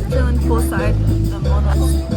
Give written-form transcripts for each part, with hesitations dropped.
Chilling poolside, the models.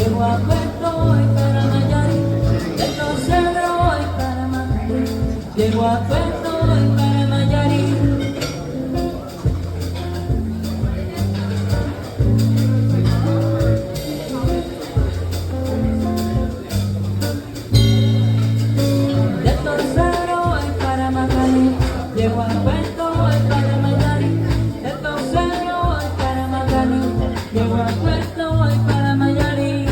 llego a Puerto y para Nayarit, de Costa Rica y para Madrid, llego a Puerto y para Nayarit. Llego a Puerto y para Miami, de Costa y para Miami, llego a Puerto y para Miami.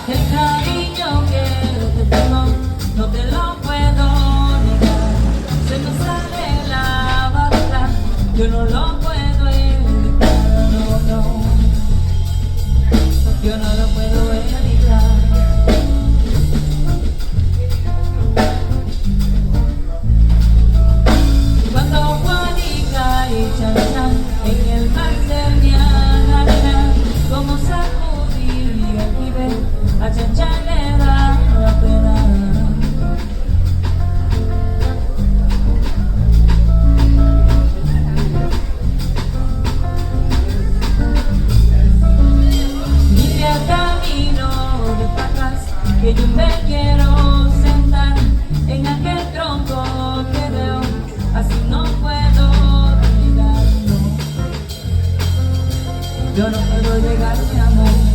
El cariño que te tengo no te lo puedo negar, se me sale la barra, yo no lo puedo evitar. Yo no lo puedo evitar. Cuando Juanica y Chan en el mar de mi arena, como sacudí el Tíbet, a Chan le da pena. Que yo me quiero sentar en aquel tronco que veo, así no puedo llegar, no. Yo no puedo llegar, mi amor.